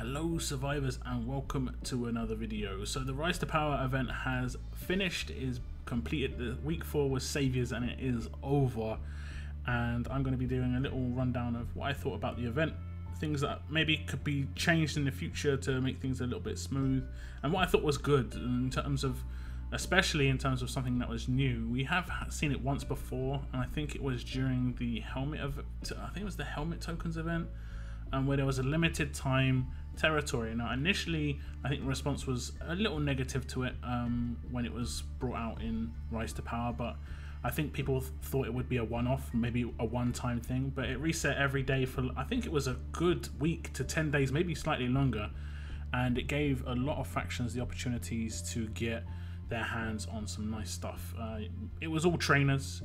Hello survivors and welcome to another video. So the Rise to Power event has finished, is completed. The week 4 was Saviors and it is over, and I'm going to be doing a little rundown of what I thought about the event, things that maybe could be changed in the future to make things a little bit smooth, and what I thought was good in terms of, especially in terms of something that was new. We have seen it once before, and I think it was during the helmet helmet tokens event, where there was a limited time territory. Now initially I think the response was a little negative to it when it was brought out in Rise to Power, but I think people thought it would be a one-off, maybe a one-time thing, but it reset every day for, I think it was a good week to 10 days, maybe slightly longer, and it gave a lot of factions the opportunities to get their hands on some nice stuff. It was all trainers,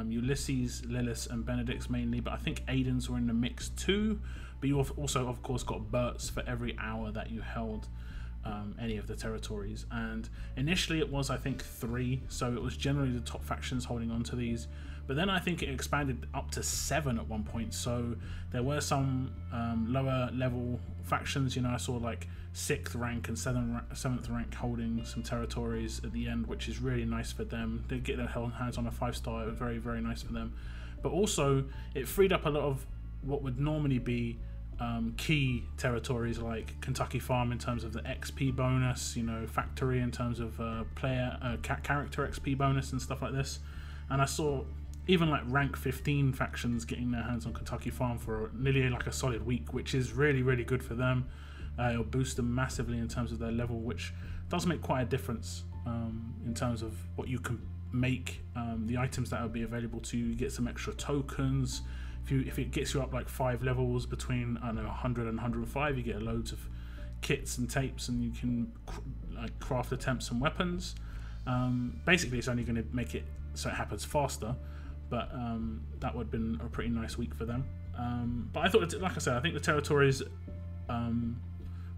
Ulysses, Lilith and Benedict's mainly, but I think Aiden's were in the mix too. But you also of course got Berts for every hour that you held any of the territories, and initially it was I think 3, so it was generally the top factions holding on to these, but then I think it expanded up to 7 at one point, so there were some lower level factions. You know, I saw like 6th rank and 7th rank holding some territories at the end, which is really nice for them. They get their hands on a 5-star, very, very nice for them. But also it freed up a lot of what would normally be key territories like Kentucky Farm in terms of the XP bonus, you know, Factory in terms of character XP bonus and stuff like this. And I saw even like rank 15 factions getting their hands on Kentucky Farm for nearly like a solid week, which is really, really good for them. It'll boost them massively in terms of their level, which does make quite a difference in terms of what you can make, the items that will be available to you. You get some extra tokens. If it gets you up like 5 levels between, I don't know, 100 and 105, you get loads of kits and tapes, and you can like craft attempts and weapons. Basically it's only going to make it so it happens faster, but that would have been a pretty nice week for them. But I thought, like I said, I think the territories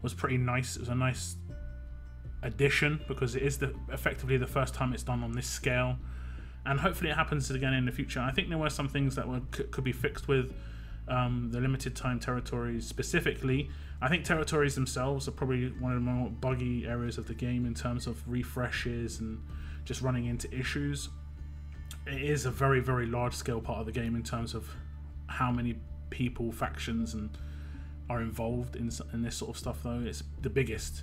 was pretty nice. It was a nice addition because it is effectively the first time it's done on this scale, and hopefully it happens again in the future. I think there were some things that could be fixed with the limited time territories specifically. I think territories themselves are probably one of the more buggy areas of the game in terms of refreshes and just running into issues. It is a very, very large scale part of the game in terms of how many people, factions and are involved in this sort of stuff, though. It's the biggest.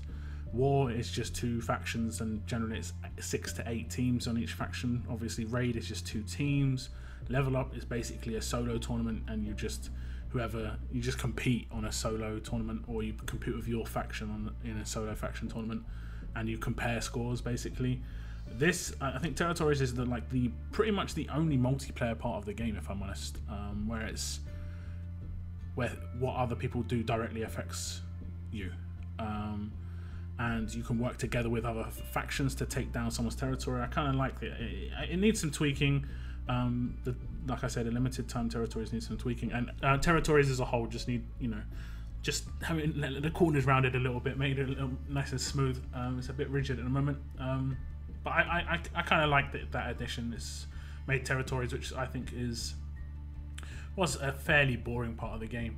War is just 2 factions, and generally it's 6 to 8 teams on each faction. Obviously Raid is just 2 teams. Level Up is basically a solo tournament, and you just compete on a solo tournament, or you compete with your faction in a solo faction tournament, and you compare scores basically. This, I think Territories is pretty much the only multiplayer part of the game, if I'm honest, where what other people do directly affects you. And you can work together with other factions to take down someone's territory. I kind of like it. It needs some tweaking. Like I said, the limited time territories need some tweaking, and territories as a whole just need, you know, just having the corners rounded a little bit, made it a little nice and smooth. It's a bit rigid at the moment, but I kind of like that addition. It's made territories, which I think was a fairly boring part of the game,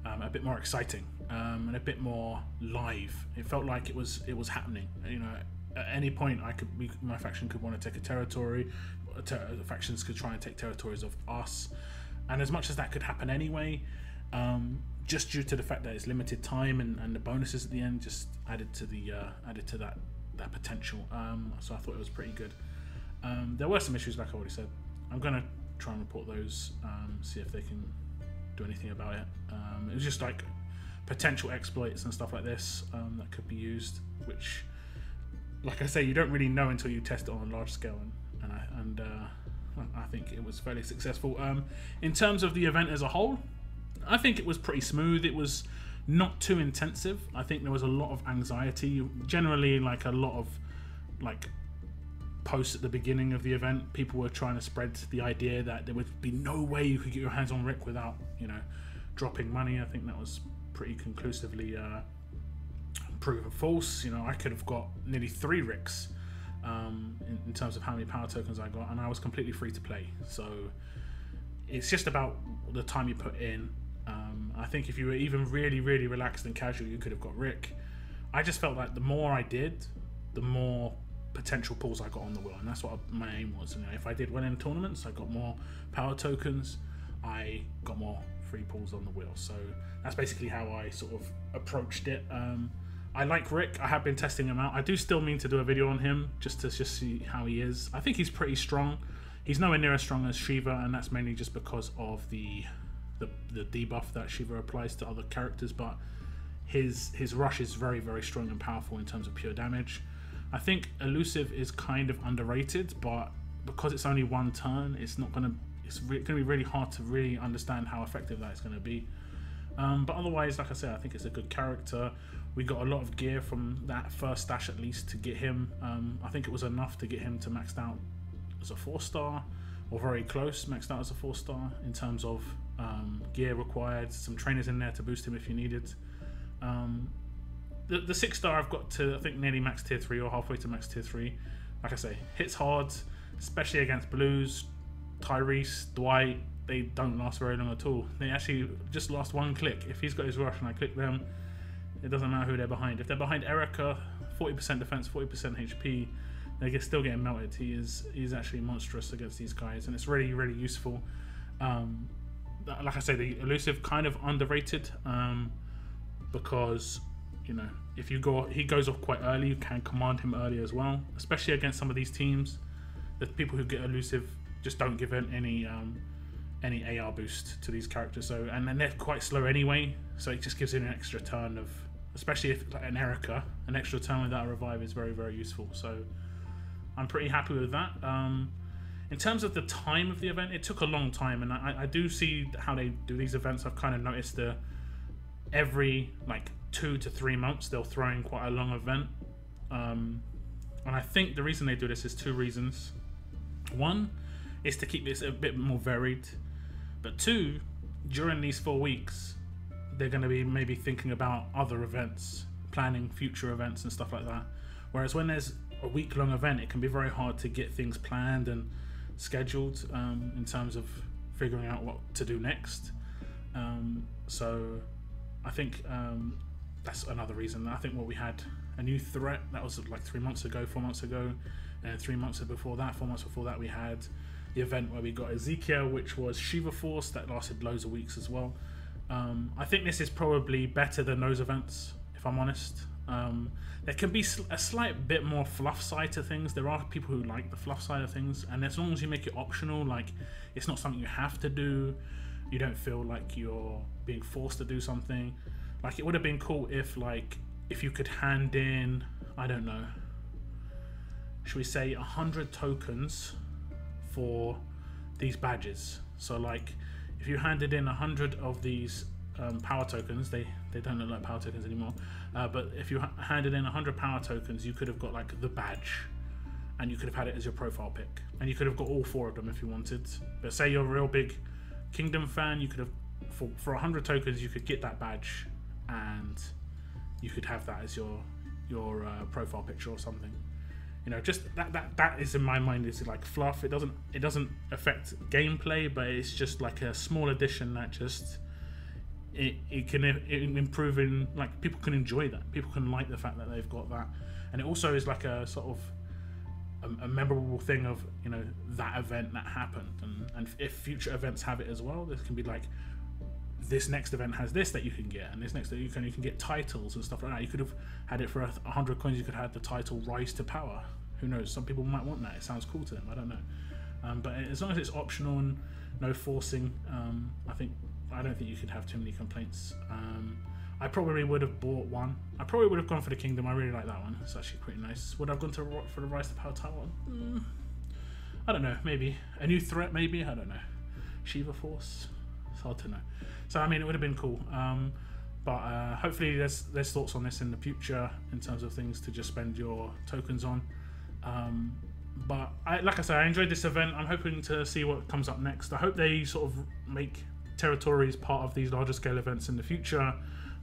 a bit more exciting. And a bit more live. It felt like it was happening. You know, at any point my faction could want to take a territory. Factions could try and take territories of us, and as much as that could happen anyway, just due to the fact that it's limited time and the bonuses at the end just added to that potential. So I thought it was pretty good. There were some issues, like I already said. I'm gonna try and report those, see if they can do anything about it. It was just like potential exploits and stuff like this that could be used, which, like I say, you don't really know until you test it on a large scale, and I think it was fairly successful. In terms of the event as a whole, I think it was pretty smooth. It was not too intensive. I think there was a lot of anxiety. Generally, like a lot of posts at the beginning of the event, people were trying to spread the idea that there would be no way you could get your hands on Rick without, you know, dropping money. I think that was pretty conclusively proven false. You know, I could have got nearly 3 Ricks in terms of how many power tokens I got, and I was completely free to play. So it's just about the time you put in I think if you were even really relaxed and casual, you could have got Rick. I just felt like the more I did, the more potential pulls I got on the wheel, and that's what my aim was. You know, if I did well in tournaments, I got more power tokens, I got more free pulls on the wheel. So that's basically how I sort of approached it. I like Rick. I have been testing him out. I do still mean to do a video on him just to see how he is. I think he's pretty strong. He's nowhere near as strong as Shiva, and that's mainly just because of the debuff that Shiva applies to other characters, but his rush is very strong and powerful in terms of pure damage. I think Elusive is kind of underrated, but because it's only one turn, it's gonna be really hard to really understand how effective that is going to be. But otherwise, like I said, I think it's a good character. We got a lot of gear from that first stash at least to get him. I think it was enough to get him to maxed out as a 4-star, or very close maxed out as a 4-star in terms of gear required. Some trainers in there to boost him if you needed. The 6-star I've got to, I think, nearly max tier 3 or halfway to max tier 3. Like I say, hits hard, especially against blues. Tyrese, Dwight, they don't last very long at all. They actually just last one click. If he's got his rush and I click them, it doesn't matter who they're behind. If they're behind Erica, 40% defense, 40% HP, they're still getting melted. He's actually monstrous against these guys, and it's really useful. Like I say, the Elusive kind of underrated, because, you know, if he goes off quite early, you can command him early as well, especially against some of these teams. The people who get Elusive just don't give it any AR boost to these characters, and then they're quite slow anyway, so it just gives it an extra turn of, especially if like an Erica, an extra turn without a revive is very useful. So I'm pretty happy with that. In terms of the time of the event, it took a long time, and I do see how they do these events. I've kind of noticed every like 2 to 3 months they'll throw in quite a long event, and I think the reason they do this is 2 reasons. One is to keep this a bit more varied, but 2, during these 4 weeks they're going to be maybe thinking about other events, planning future events and stuff like that, whereas when there's a week-long event, it can be very hard to get things planned and scheduled in terms of figuring out what to do next. So I think that's another reason. I think what we had a new threat that was like 3 months ago, 4 months ago, and 3 months before that, 4 months before that, we had the event where we got Ezekiel, which was Shiva Force, that lasted loads of weeks as well. I think this is probably better than those events, if I'm honest. There can be a slight bit more fluff side to things. There are people who like the fluff side of things, and as long as you make it optional, like it's not something you have to do, you don't feel like you're being forced to do something. Like it would have been cool if you could hand in, I don't know, should we say 100 tokens for these badges. So like if you handed in 100 of these power tokens, they don't look like power tokens anymore, but if you handed in 100 power tokens, you could have got like the badge, and you could have had it as your profile pick, and you could have got all 4 of them if you wanted. But say you're a real big Kingdom fan, you could have, for 100 tokens, you could get that badge, and you could have that as your profile picture or something. You know, just that is in my mind is like fluff. It doesn't affect gameplay, but it's just like a small addition that just it can improve in, like, people can enjoy that. People can like the fact that they've got that, and it also is like a sort of a memorable thing of, you know, that event that happened, and if future events have it as well, this can be like, this next event has this that you can get, and this next that you can get titles and stuff like that. You could have had it for 100 coins. You could have had the title Rise to Power. Who knows? Some people might want that. It sounds cool to them. I don't know. But as long as it's optional and no forcing, I don't think you could have too many complaints. I probably would have bought one. I probably would have gone for the Kingdom. I really like that one. It's actually pretty nice. Would I have gone for the Rise to Power title one? I don't know. Maybe a new threat. Maybe, I don't know. Shiva Force. It's hard to know. So I mean, it would have been cool, but hopefully there's thoughts on this in the future in terms of things to just spend your tokens on. But like I said, I enjoyed this event. I'm hoping to see what comes up next. I hope they sort of make territories part of these larger scale events in the future.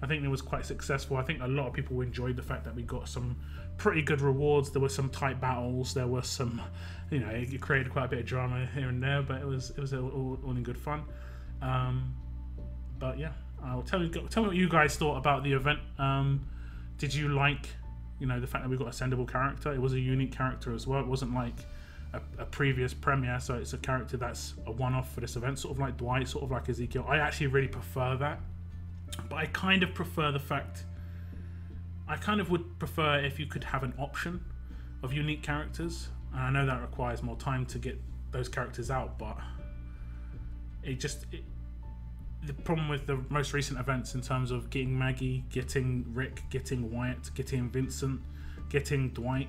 I think it was quite successful. I think a lot of people enjoyed the fact that we got some pretty good rewards. There were some tight battles. There was some, you know, it created quite a bit of drama here and there, but it was all in good fun. But yeah, I'll tell me what you guys thought about the event. Did you like, you know, the fact that we got a sendable character? It was a unique character as well. It wasn't like a previous premiere, so it's a character that's a one-off for this event, sort of like Dwight, sort of like Ezekiel. I actually really prefer that, but I kind of prefer the fact, I kind of would prefer if you could have an option of unique characters, and I know that requires more time to get those characters out, but the problem with the most recent events in terms of getting Maggie, getting Rick, getting Wyatt, getting Vincent, getting Dwight,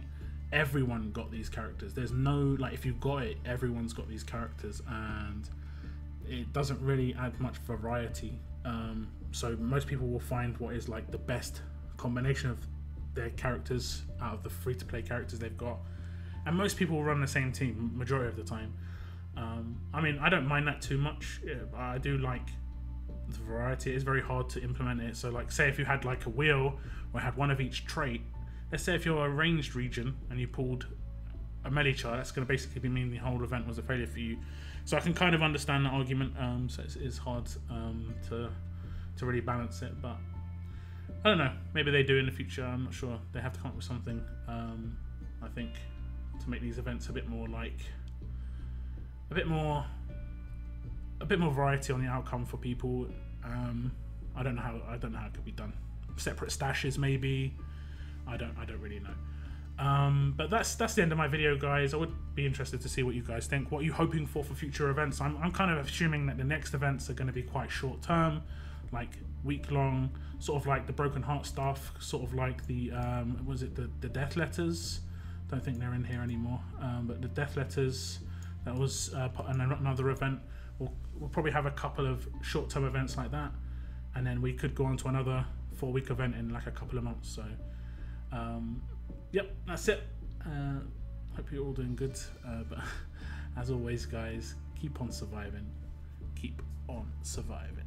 everyone got these characters. There's no, like, if you got it, everyone's got these characters, and it doesn't really add much variety. So most people will find what is like the best combination of their characters out of the free-to-play characters they've got, and most people will run the same team majority of the time. I mean, I don't mind that too much. I do like the variety. It is very hard to implement it. So, like, say if you had like a wheel where it had one of each trait. Let's say if you're a ranged region and you pulled a melee char, that's going to basically mean the whole event was a failure for you. So I can kind of understand that argument. So it's hard to really balance it, but I don't know. Maybe they do in the future. I'm not sure. They have to come up with something. I think to make these events a bit more like a bit more variety on the outcome for people. I don't know how it could be done. Separate stashes, maybe. I don't really know. But that's the end of my video, guys. I would be interested to see what you guys think. What are you hoping for future events? I'm kind of assuming that the next events are going to be quite short term, like week long, sort of like the Broken Heart stuff, sort of like the was it the Death Letters? Don't think they're in here anymore. But the Death Letters, that was another event. We'll probably have a couple of short-term events like that, and then we could go on to another 4-week event in like a couple of months. So yep, that's it. Hope you're all doing good, but as always, guys, keep on surviving. Keep on surviving.